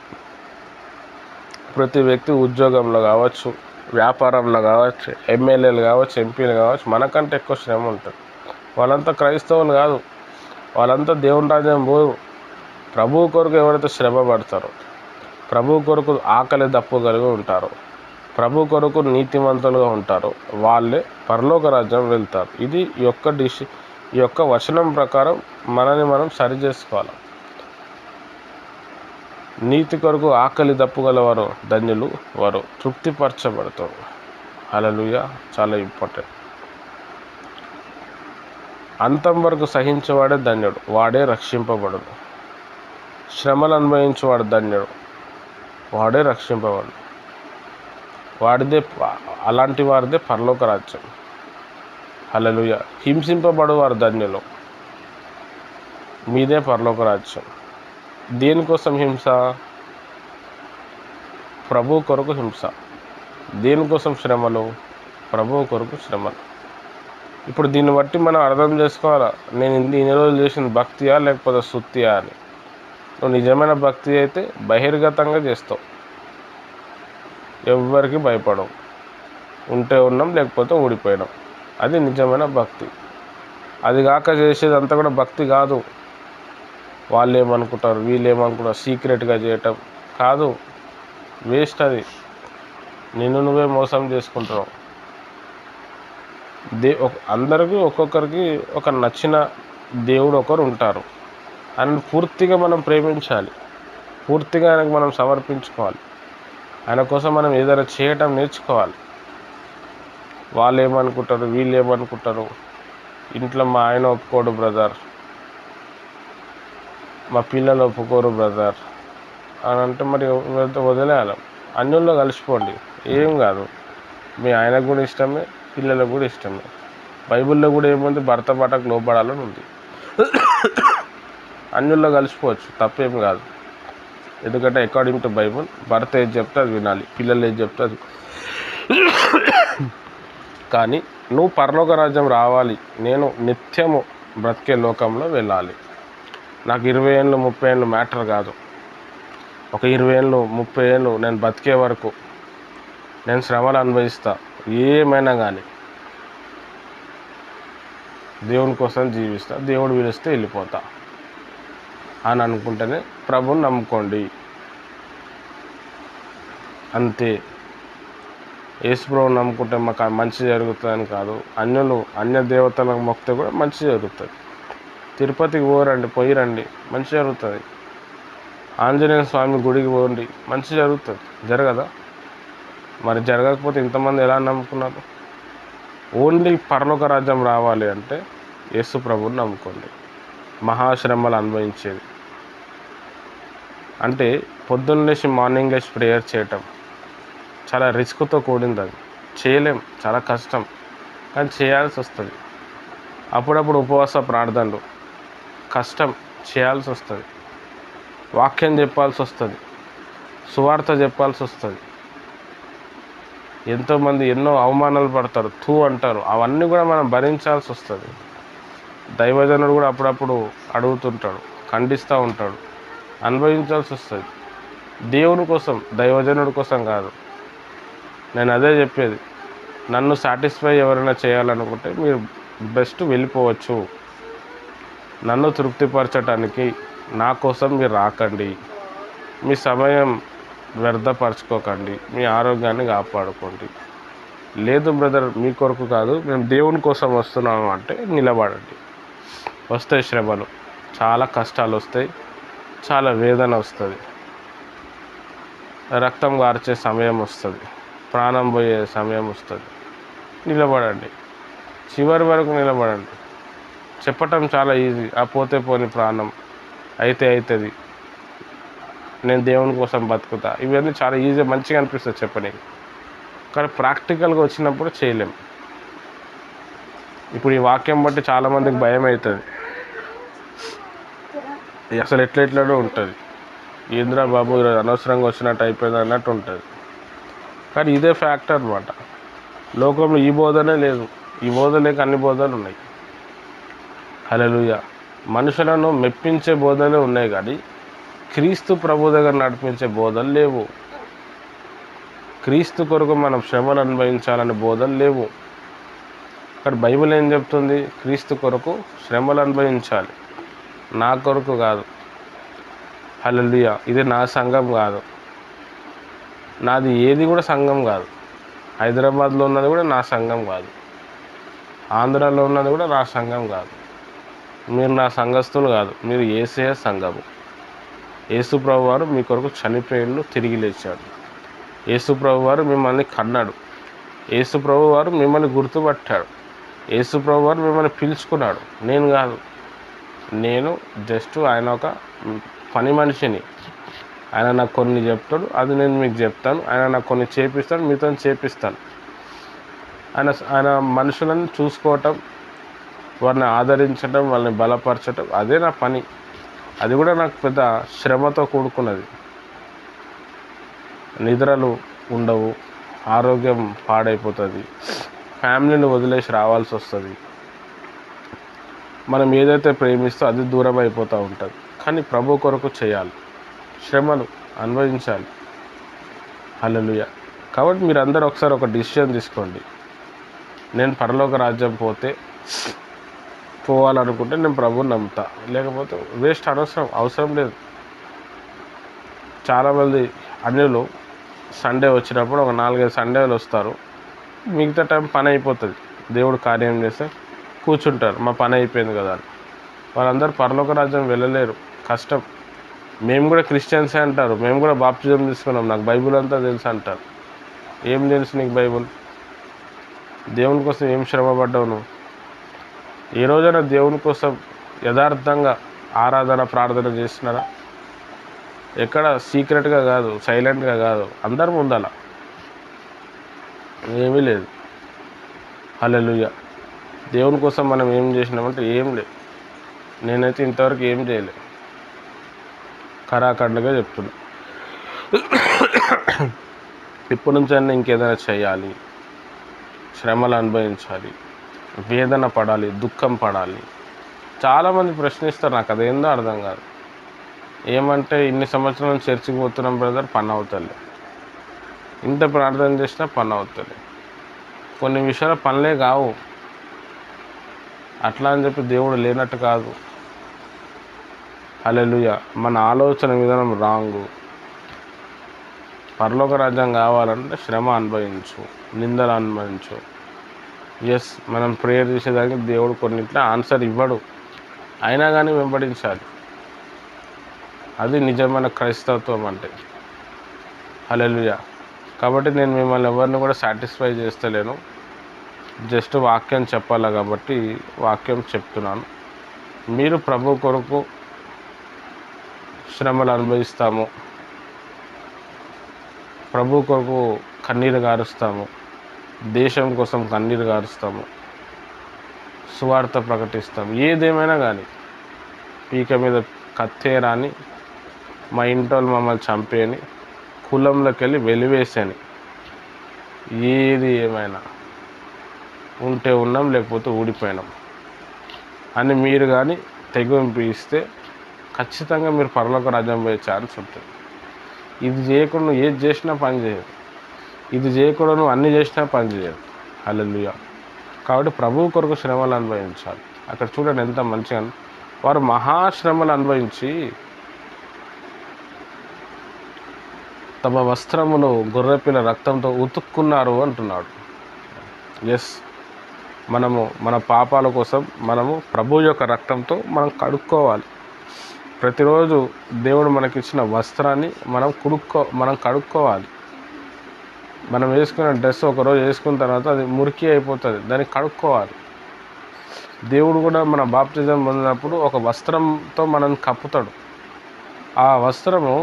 ప్రతి వ్యక్తి ఉద్యోగంలో కావచ్చు, వ్యాపారంలో కావచ్చు, ఎమ్మెల్యేలు కావచ్చు, ఎంపీలు కావచ్చు, మనకంటే ఎక్కువ శ్రమ ఉంటుంది. వాళ్ళంతా క్రైస్తవులు కాదు, వాళ్ళంతా దేవుని రాజ్యం పోరు. ప్రభువు కొరకు ఎవరైతే శ్రమ పడతారో, ప్రభువు కొరకు ఆకలి దప్పు కలిగి ఉంటారో, ప్రభు కొరకు నీతిమంతులుగా ఉంటారో వాళ్ళే పరలోక రాజ్యం వెళ్తారు. ఇది ఈ యొక్క వచనం ప్రకారం మనని మనం సరి చేసుకోవాలి. నీతి కొరకు ఆకలి దప్పుగలవారు ధన్యులు, వారు తృప్తిపరచబడతారు. హల్లెలూయా. చాలా ఇంపార్టెంట్. అంతం వరకు సహించేవాడే ధన్యుడు, వాడే రక్షింపబడును. శ్రమలు అనుభవించేవాడు ధన్యుడు, వాడే రక్షింపబడు. అలాంటి వారిదే పరలోక రాజ్యం. హల్లెలూయా. హింసింపబడు వారు ధన్యులు, మీదే పరలోక రాజ్యం. దేనికోసం హింస? ప్రభు కొరకు హింస. దేనికోసం శ్రమలు? ప్రభు కొరకు శ్రమలు. ఇప్పుడు దీన్ని బట్టి మనం అర్థం చేసుకోవాలా, నేను ఇన్ని రోజులు చేసిన భక్తియా లేకపోతే సుత్తియా అని. నువ్వు నిజమైన భక్తి అయితే బహిర్గతంగా చేస్తావు, ఎవ్వరికి భయపడవు, ఉంటే ఉన్నాం లేకపోతే ఊడిపోయినాం. అది నిజమైన భక్తి. అది కాక చేసేదంతా కూడా భక్తి కాదు. వాళ్ళు ఏమనుకుంటారు, వీళ్ళు ఏమనుకుంటారు, సీక్రెట్గా చేయటం కాదు, వేస్ట్. అది నిన్ను నువ్వే మోసం చేసుకుంటున్నావు. అందరికీ ఒక్కొక్కరికి ఒక నచ్చిన దేవుడు ఒకరు ఉంటారు. ఆయనను పూర్తిగా మనం ప్రేమించాలి, పూర్తిగా ఆయనకు మనం సమర్పించుకోవాలి. ఆయన కోసం మనం ఏదైనా చేయటం నేర్చుకోవాలి. వాళ్ళు ఏమనుకుంటారు, వీళ్ళు ఏమనుకుంటారు, ఇంట్లో మా ఆయన ఒప్పుకోడు బ్రదర్, మా పిల్లలు ఒప్పుకోరు బ్రదర్ అని అంటే మరి వదిలేయాలి. అన్యుల్లో కలిసిపోండి, ఏం కాదు. మీ ఆయనకు కూడా ఇష్టమే, పిల్లలకు కూడా ఇష్టమే. బైబిల్లో కూడా ఏముంది, భర్త మాటకు లోబడాలని ఉంది. అన్యుల్లో కలిసిపోవచ్చు, తప్పేం కాదు. ఎందుకంటే అకార్డింగ్ టు బైబుల్ భర్త ఏది చెప్తే అది వినాలి, పిల్లలు ఏది చెప్తే అది. కానీ నువ్వు పరలోక రాజ్యం రావాలి, నేను నిత్యము బ్రతికే లోకంలో వెళ్ళాలి. నాకు 20 ఏళ్ళు 30 ఏళ్ళు మ్యాటర్ కాదు. ఒక 20 ఏళ్ళు 30 ఏళ్ళు నేను బతికే వరకు నేను శ్రమలు అనుభవిస్తా, ఏమైనా కానీ దేవుని కోసం జీవిస్తా, దేవుడు పిలిస్తే వెళ్ళిపోతా అని అనుకుంటేనే ప్రభుని నమ్ముకోండి, అంతే. యేసు ప్రభుని నమ్ముకుంటే మాకు మంచి జరుగుతుందని కాదు. అన్య దేవతలకు మొక్కితే కూడా మంచి జరుగుతుంది. తిరుపతికి పోయిరండి, మంచి జరుగుతుంది. ఆంజనేయ స్వామి గుడికి పోండి, మంచి జరుగుతుంది. జరగదా? మరి జరగకపోతే ఇంతమంది ఎలా నమ్ముకున్నారు? ఓన్లీ పరలోక రాజ్యం రావాలి అంటే యేసు ప్రభుని నమ్ముకోండి. మహాశ్రమలు అనుభవించేది అంటే పొద్దున్న లేచి మార్నింగ్ లేచి ప్రేయర్ చేయటం చాలా రిస్క్తో కూడింది. అది చేయలేం, చాలా కష్టం, కానీ చేయాల్సి వస్తుంది. అప్పుడప్పుడు ఉపవాస ప్రార్థనలు కష్టం, చేయాల్సి వస్తుంది. వాక్యం చెప్పాల్సి వస్తుంది, సువార్త చెప్పాల్సి వస్తుంది. ఎంతోమంది ఎన్నో అవమానాలు పడతారు, అంటారు, అవన్నీ కూడా మనం భరించాల్సి వస్తుంది. దైవజనుడు కూడా అప్పుడప్పుడు అడుగుతుంటాడు, ఖండిస్తూ ఉంటాడు, అనుభవించాల్సి వస్తుంది. దేవుని కోసం, దైవజనుడి కోసం కాదు. నేను అదే చెప్పేది, నన్ను సాటిస్ఫై ఎవరైనా చేయాలనుకుంటే మీరు బెస్ట్ వెళ్ళిపోవచ్చు. నన్ను తృప్తిపరచడానికి నా కోసం మీరు రాకండి, మీ సమయం వ్యర్థపరచుకోకండి, మీ ఆరోగ్యాన్ని కాపాడుకోండి. లేదు బ్రదర్ మీ కొరకు కాదు, మేము దేవుని కోసం వస్తున్నాము అంటే నిలబడండి. వస్తాయి శ్రమలు, చాలా కష్టాలు వస్తాయి, చాలా వేదన వస్తుంది, రక్తం గార్చే సమయం వస్తుంది, ప్రాణం పోయే సమయం వస్తుంది. నిలబడండి, చివరి వరకు నిలబడండి. చెప్పటం చాలా ఈజీ, ఆ పోతే పోని ప్రాణం, అయితే అవుతుంది, నేను దేవుని కోసం బతుకుతా, ఇవన్నీ చాలా ఈజీ, మంచిగా అనిపిస్తుంది చెప్పని. కానీ ప్రాక్టికల్గా వచ్చినప్పుడు చేయలేం. ఇప్పుడు ఈ వాక్యం బట్టి చాలామందికి భయం అవుతుంది, అసలు ఎట్లెట్లనో ఉంటుంది. ఏంద్రా బాబు ఈరోజు అనవసరంగా వచ్చినట్టు అయిపోయింది అన్నట్టు ఉంటుంది. కానీ ఇదే ఫ్యాక్ట్ అనమాట. లోకంలో ఈ బోధనే లేదు, ఈ బోధ లేక అన్ని బోధలు ఉన్నాయి. హల్లెలూయా. మనుషులను మెప్పించే బోధలే ఉన్నాయి కానీ క్రీస్తు ప్రభు దగ్గర నడిపించే బోధలు లేవు. క్రీస్తు కొరకు మనం శ్రమలు అనుభవించాలనే బోధలు లేవు. ఇక్కడ బైబిల్ ఏం చెప్తుంది? క్రీస్తు కొరకు శ్రమలు అనుభవించాలి, నా కొరకు కాదు. హల్లెలూయా. ఇది నా సంఘం కాదు, నాది ఏది కూడా సంఘం కాదు. హైదరాబాద్లో ఉన్నది కూడా నా సంఘం కాదు, ఆంధ్రాలో ఉన్నది కూడా నా సంఘం కాదు. మీరు నా సంఘస్థులు కాదు, మీరు యేసయ్య సంఘము. యేసు ప్రభు వారు మీ కొరకు చనిపోయిండు, తిరిగి లేచాడు. యేసు ప్రభు వారు మిమ్మల్ని కన్నాడు. యేసు ప్రభు వారు మిమ్మల్ని గుర్తుపట్టాడు. యేసు ప్రభు వారు మిమ్మల్ని పిలుచుకున్నాడు. నేను కాదు, నేను జస్ట్ ఆయన ఒక పని మనిషిని. ఆయన నాకు కొన్ని చెప్తాడు, అది నేను మీకు చెప్తాను. ఆయన నాకు కొన్ని చేపిస్తాడు, మీతో చేపిస్తాను. ఆయన మనుషులను చూసుకోవటం, వారిని ఆదరించడం, వాళ్ళని బలపరచడం, అదే నా పని. అది కూడా నాకు పెద్ద శ్రమతో కూడుకున్నది. నిద్రలు ఉండవు, ఆరోగ్యం పాడైపోతుంది, ఫ్యామిలీని వదిలేసి రావాల్సి వస్తుంది. మనం ఏదైతే ప్రేమిస్తో అది దూరం అయిపోతూ ఉంటుంది. కానీ ప్రభు కొరకు చేయాలి, శ్రమలు అనుభవించాలి. హల్లెలూయా. కాబట్టి మీరు అందరూ ఒకసారి ఒక డిసిషన్ తీసుకోండి. నేను పరలోక రాజ్యం పోవాలనుకుంటే నేను ప్రభువుని నమ్ముతా, లేకపోతే వేస్ట్, అవసరం లేదు. చాలామంది అన్యులు సండే వచ్చినప్పుడు ఒక 4-5 సండేలు వస్తారు, మిగతా టైం పని అయిపోతుంది, దేవుడు కార్యం చేస్తే కూర్చుంటారు, మా పని అయిపోయింది కదా అని. వాళ్ళందరూ పరలోక రాజ్యం వెళ్ళలేరు, కష్టం. మేము కూడా క్రిస్టియన్సే అంటారు, మేము కూడా బాప్టిజం తీసుకున్నాం, నాకు బైబిల్ అంతా తెలుసు అంటారు. ఏం తెలుసు నీకు బైబిల్? దేవుని కోసం ఏం శ్రమ పడ్డావు నువ్వు? ఏ రోజైనా దేవుని కోసం యథార్థంగా ఆరాధన ప్రార్థన చేస్తున్నారా? ఎక్కడ సీక్రెట్గా కాదు, సైలెంట్గా కాదు, అందరి ముందల. ఏమీ లేదు. హల్లెలూయా. దేవుని కోసం మనం ఏం చేసినామంటే ఏం లేదు. నేనైతే ఇంతవరకు ఏం చేయలే, కరాఖండ్గా చెప్తున్నా. ఇప్పటి నుంచి అయినా ఇంకేదైనా చేయాలి, శ్రమలు అనుభవించాలి, వేదన పడాలి, దుఃఖం పడాలి. చాలామంది ప్రశ్నిస్తారు, నాకు అదేందో అర్థం కాదు. ఏమంటే ఇన్ని సంవత్సరాల నుంచి చర్చికి పోతున్నాం బ్రదర్, పని అవుతలే. ఇంత ప్రార్థన చేసినా పని అవుతలే. కొన్ని విషయాలు పనులే కావు. అట్లా అని చెప్పి దేవుడు లేనట్టు కాదు. హల్లెలూయా. మన ఆలోచన విధానం రాంగు. పరలోక రాజ్యం కావాలంటే శ్రమ అనుభవించు, నిందలు అనుభవించు. ఎస్, మనం ప్రేయర్ చేసేదానికి దేవుడు కొన్నిట్లా ఆన్సర్ ఇవ్వడు, అయినా కానీ వెంబడించాలి. అది నిజమైన క్రైస్తవత్వం అంటే. హల్లెలూయా. కాబట్టి నేను మిమ్మల్ని ఎవరిని కూడా సాటిస్ఫై చేస్తలేను, జస్ట్ వాక్యం చెప్పాలి కాబట్టి వాక్యం చెప్తున్నాను. మీరు ప్రభు కొరకు శ్రమలు అనుభవిస్తాము, ప్రభు కొరకు కన్నీరు గారుస్తాము, దేశం కోసం కన్నీరు గారుస్తాము, సువార్త ప్రకటిస్తాం. ఏదేమైనా కానీ పీక మీద కత్తే రాని, మా ఇంటోళ్ళు మమ్మల్ని చంపేయని, కులంలోకి వెళ్ళి వెలివేసని, ఏది ఏమైనా ఉంటే ఉన్నాం, లేకపోతే ఊడిపోయినాం అని మీరు కానీ తెగింపు ఇస్తే ఖచ్చితంగా మీరు పరలోక రాజ్యం పోయే ఛాన్స్ ఉంటుంది. ఇది చేయకుండా నువ్వు ఏది చేసినా పని చేయదు, ఇది చేయకుండా నువ్వు అన్నీ చేసినా పని చేయదు. హల్లెలూయా. కాబట్టి ప్రభువు కొరకు శ్రమలు అనుభవించాలి. అక్కడ చూడండి ఎంత మంచిగా, వారు మహాశ్రమలు అనుభవించి తమ వస్త్రమును గొర్రెపిల్ల రక్తంతో ఉతుక్కున్నారు అంటున్నాడు. ఎస్, మనము మన పాపాల కోసం మనము ప్రభు యొక్క రక్తంతో మనం కడుక్కోవాలి. ప్రతిరోజు దేవుడు మనకిచ్చిన వస్త్రాన్ని మనం కడుక్కోవాలి. మనం వేసుకున్న డ్రెస్ ఒకరోజు వేసుకున్న తర్వాత అది మురికి అయిపోతుంది, దాన్ని కడుక్కోవాలి. దేవుడు కూడా మన బాప్తిజం పొందినప్పుడు ఒక వస్త్రంతో మనం కప్పుతాడు. ఆ వస్త్రము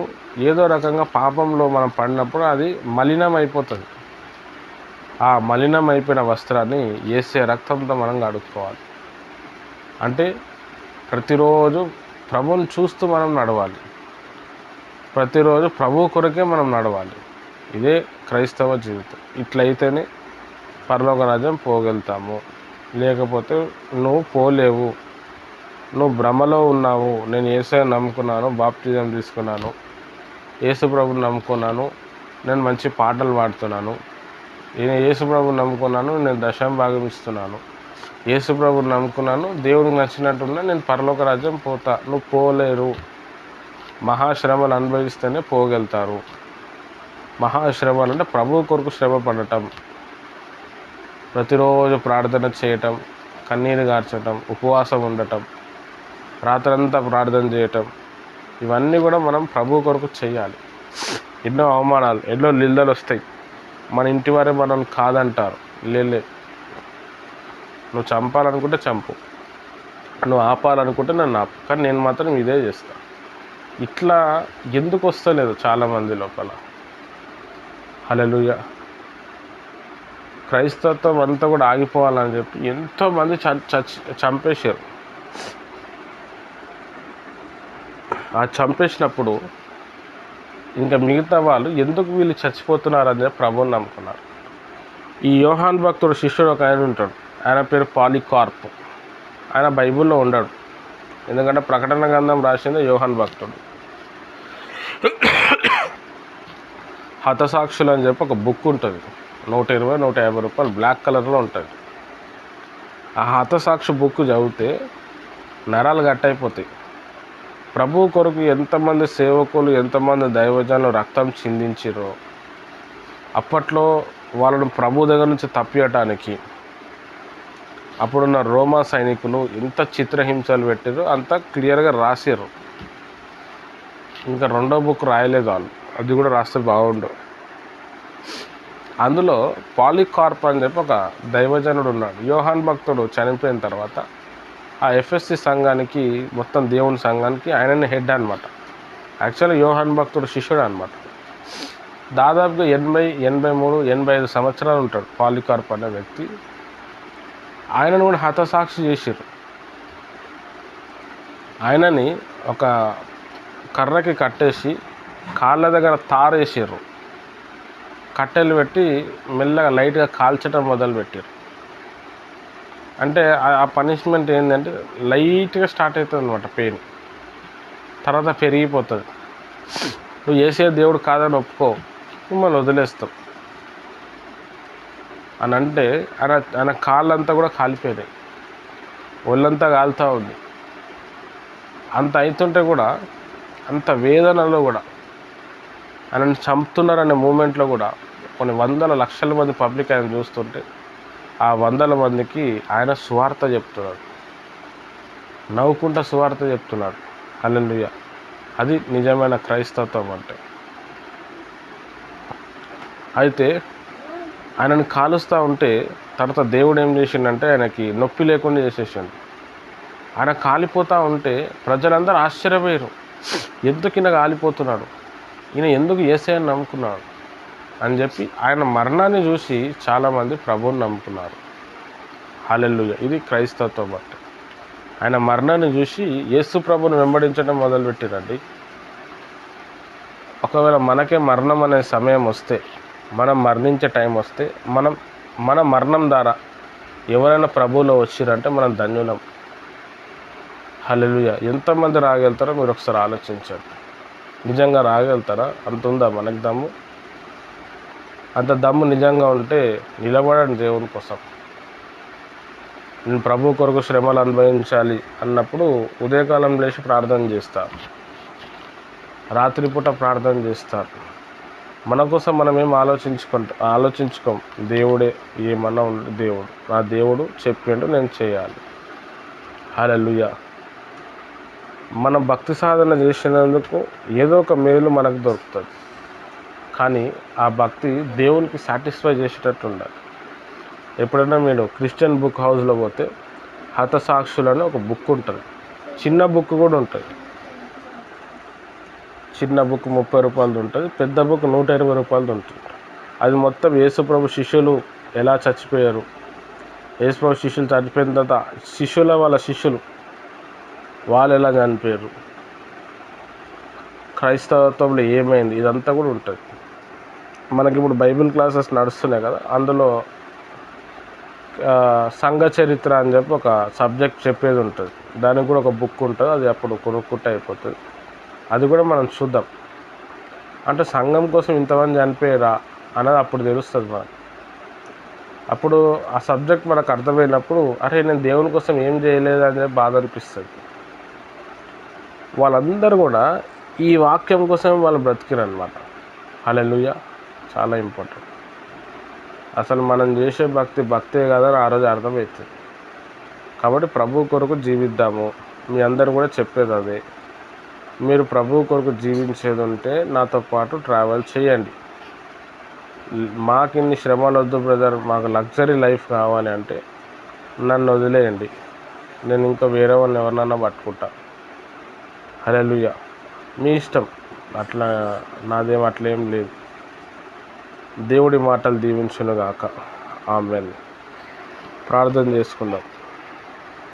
ఏదో రకంగా పాపంలో మనం పడినప్పుడు అది మలినం అయిపోతుంది. ఆ మలినమైపోయిన వస్త్రాన్ని యేసే రక్తంతో మనం కడుక్కోవాలి. అంటే ప్రతిరోజు ప్రభువుని చూస్తూ మనం నడవాలి. ప్రతిరోజు ప్రభువు కొరకే మనం నడవాలి. ఇదే క్రైస్తవ జీవితం. ఇట్లయితేనే పరలోక రాజ్యం పోగలుగుతాము. లేకపోతే నువ్వు పోలేవు. నువ్వు భ్రమలో ఉన్నావు. నేను యేసయ్యను నమ్ముకున్నాను, బాప్టిజం తీసుకున్నాను, యేసు ప్రభుని నమ్ముకున్నాను, నేను మంచి పాటలు పాడుతున్నాను, నేను యేసు ప్రభుని నమ్ముకున్నాను, నేను దశమ భాగం ఇస్తున్నాను, యేసు ప్రభుని నమ్ముకున్నాను, దేవుడికి నచ్చినట్టున్నా, నేను పరలోక రాజ్యం పోతా. నువ్వు పోలేరు. మహాశ్రమలు అనుభవిస్తేనే పోగలుగుతారు. మహాశ్రమలు అంటే ప్రభువు కొరకు శ్రమ పడటం, ప్రతిరోజు ప్రార్థన చేయటం, కన్నీరు గార్చటం, ఉపవాసం ఉండటం, రాత్రంతా ప్రార్థన చేయటం, ఇవన్నీ కూడా మనం ప్రభు కొరకు చేయాలి. ఎన్నో అవమానాలు, ఎన్నో నిందలు వస్తాయి. మన ఇంటి వారే మనం కాదంటారు. లేలే, నువ్వు చంపాలనుకుంటే చంపు, నువ్వు ఆపాలనుకుంటే నన్ను ఆపు, కానీ నేను మాత్రం ఇదే చేస్తా. ఇట్లా ఎందుకు వస్తలేదు చాలామంది లోపల? హల్లెలూయా. క్రైస్తవత్వం అంతా కూడా ఆగిపోవాలని చెప్పి ఎంతోమంది చంపేశారు. ఆ చంపేసినప్పుడు ఇంకా మిగతా వాళ్ళు ఎందుకు వీళ్ళు చచ్చిపోతున్నారని చెప్పి ప్రభువుని నమ్ముకున్నారు. ఈ యోహాన్ భక్తుడు శిష్యుడు ఒక ఆయన ఉంటాడు. ఆయన పేరు పాలికార్ప్. ఆయన బైబిల్లో ఉండడు, ఎందుకంటే ప్రకటన గ్రంథం రాసింది యోహాన్ భక్తుడు. హతసాక్షులు అని చెప్పి ఒక బుక్ ఉంటుంది, 120-150 రూపాయలు, బ్లాక్ కలర్లో ఉంటుంది. ఆ హతసాక్షి బుక్ చదివితే నరాలు గట్టయిపోతాయి. ప్రభు కొరకు ఎంతమంది సేవకులు, ఎంతమంది దైవజనులు రక్తం చిందించారో, అప్పట్లో వాళ్ళను ప్రభు దగ్గర నుంచి తప్పియటానికి అప్పుడున్న రోమా సైనికులు ఎంత చిత్రహింసలు పెట్టారో అంత క్లియర్గా రాశారు. ఇంకా రెండో బుక్ రాయలేదు వాళ్ళు, అది కూడా రాస్తే బాగుండు. అందులో పాలికార్ప్ అని చెప్పి ఒక దైవజనుడు ఉన్నాడు. యోహాన్ భక్తుడు చనిపోయిన తర్వాత ఆ ఎఫ్ఎస్సి సంఘానికి, మొత్తం దేవుని సంఘానికి ఆయననే హెడ్ అనమాట. యాక్చువల్లీ యోహాన్ భక్తుడు శిష్యుడు అనమాట. దాదాపుగా 83-85 సంవత్సరాలు ఉంటాడు పాలికార్ప్ అనే వ్యక్తి. ఆయనను కూడా హతసాక్షి చేశారు. ఆయనని ఒక కర్రకి కట్టేసి కాళ్ళ దగ్గర తారేసారు. కట్టెలు పెట్టి మెల్లగా లైట్గా కాల్చడం మొదలుపెట్టారు. అంటే ఆ పనిష్మెంట్ ఏంటంటే లైట్గా స్టార్ట్ అవుతుంది అనమాట పెయిన్, తర్వాత పెరిగిపోతుంది. నువ్వు చేసే దేవుడు కాదని ఒప్పుకో, మిమ్మల్ని వదిలేస్తాం అని అంటే ఆయన కాళ్ళంతా కూడా కాలిపోయినాయి, ఒళ్ళంతా కాలుతూ ఉంది. అంత అవుతుంటే కూడా, అంత వేదనలో కూడా, ఆయనను చంపుతున్నారనే మూమెంట్లో కూడా కొన్ని వందల లక్షల మంది పబ్లిక్ ఆయన చూస్తుంటే ఆ వందల మందికి ఆయన సువార్త చెప్తున్నాడు, నవ్వుకుంటా సువార్త చెప్తున్నాడు. హల్లెలూయా. అది నిజమైన క్రైస్తవం అంటే. అయితే ఆయనను కాలుస్తూ ఉంటే తర్వాత దేవుడు ఏం చేసిండంటే ఆయనకి నొప్పి లేకుండా చేసేసాడు. ఆయన కాలిపోతూ ఉంటే ప్రజలందరూ ఆశ్చర్యపోయారు, ఎందుకు ఈయన కాలిపోతున్నాడు, ఈయన ఎందుకు యేసయ్యను నమ్ముకున్నాడు అని చెప్పి ఆయన మరణాన్ని చూసి చాలామంది ప్రభువుని నమ్ముకున్నారు. హల్లెలూయా. ఇది క్రైస్తవత్వం అంటే. ఆయన మరణాన్ని చూసి యేసు ప్రభుని వెంబడించడం మొదలుపెట్టిరండి. ఒకవేళ మనకే మరణం అనే సమయం వస్తే, మనం మరణించే టైం వస్తే, మన మరణం ద్వారా ఎవరైనా ప్రభువులో వచ్చిరంటే మనం ధన్యులం. హల్లెలూయా. ఎంతమంది రాగలుగుతారో మీరు ఒకసారి ఆలోచించండి. నిజంగా రాగలుగుతారా? అంత ఉందా మనకు దమ్ము? అంత దమ్ము నిజంగా ఉంటే నిలబడండి దేవుని కోసం. నేను ప్రభు కొరకు శ్రమలు అనుభవించాలి అన్నప్పుడు ఉదయకాలం లేచి ప్రార్థన చేస్తారు, రాత్రిపూట ప్రార్థన చేస్తారు. మన కోసం మనం ఏం ఆలోచించుకోం. దేవుడే ఏమన్నా ఉండే దేవుడు, నా దేవుడు చెప్పిండు నేను చేయాలి. హల్లెలూయా. మనం భక్తి సాధన చేసినందుకు ఏదో ఒక మేలు మనకు దొరుకుతుంది, కానీ ఆ భక్తి దేవునికి సాటిస్ఫై చేసేటట్టు ఉండాలి. ఎప్పుడైనా మీరు క్రిస్టియన్ బుక్ హౌస్లో పోతే హతసాక్షులని ఒక బుక్ ఉంటుంది, చిన్న బుక్ కూడా ఉంటుంది. చిన్న బుక్ 30 రూపాయలది ఉంటుంది, పెద్ద బుక్ 120 రూపాయలది ఉంటుంది. అది మొత్తం యేసుప్రభు శిష్యులు ఎలా చచ్చిపోయారు, యేసుప్రభు శిష్యులు చనిపోయిన తర్వాత వాళ్ళ శిష్యులు వాళ్ళు ఎలా చనిపోయారు, క్రైస్తవత్వంలో ఏమైంది, ఇదంతా కూడా ఉంటుంది. మనకి ఇప్పుడు బైబిల్ క్లాసెస్ నడుస్తున్నాయి కదా, అందులో సంఘ చరిత్ర అని చెప్పి ఒక సబ్జెక్ట్ చెప్పేది ఉంటుంది. దానికి కూడా ఒక బుక్ ఉంటుంది, అది అప్పుడు కొనుక్కుంటే అయిపోతుంది. అది కూడా మనం చూద్దాం. అంటే సంఘం కోసం ఇంతమంది చనిపోయారా అన్నది అప్పుడు తెలుస్తుంది మనకు. అప్పుడు ఆ సబ్జెక్ట్ మనకు అర్థమైనప్పుడు అరే నేను దేవుని కోసం ఏం చేయలేదు అని చెప్పి బాధ అనిపిస్తుంది. వాళ్ళందరూ కూడా ఈ వాక్యం కోసం వాళ్ళు బ్రతికిరు అనమాట. హల్లెలూయా. చాలా ఇంపార్టెంట్. అసలు మనం చేసే భక్తే కాదని ఆ రోజు అర్థమవుతుంది. కాబట్టి ప్రభు కొరకు జీవిద్దాము. మీ అందరూ కూడా చెప్పేది అదే. మీరు ప్రభు కొరకు జీవించేది ఉంటే నాతో పాటు ట్రావెల్ చేయండి. మాకు ఇన్ని శ్రమలు వద్దు బ్రదర్, మాకు లగ్జరీ లైఫ్ కావాలి అంటే నన్ను వదిలేయండి, నేను ఇంకా వేరే వాళ్ళని ఎవరినన్నా పట్టుకుంటా. హల్లెలూయా. మీ ఇష్టం, అట్లా నాదేం అట్లేం లేదు. దేవుడి మాటలు దీవించునుగాక. ఆమేన్. ప్రార్థన చేసుకుందాం.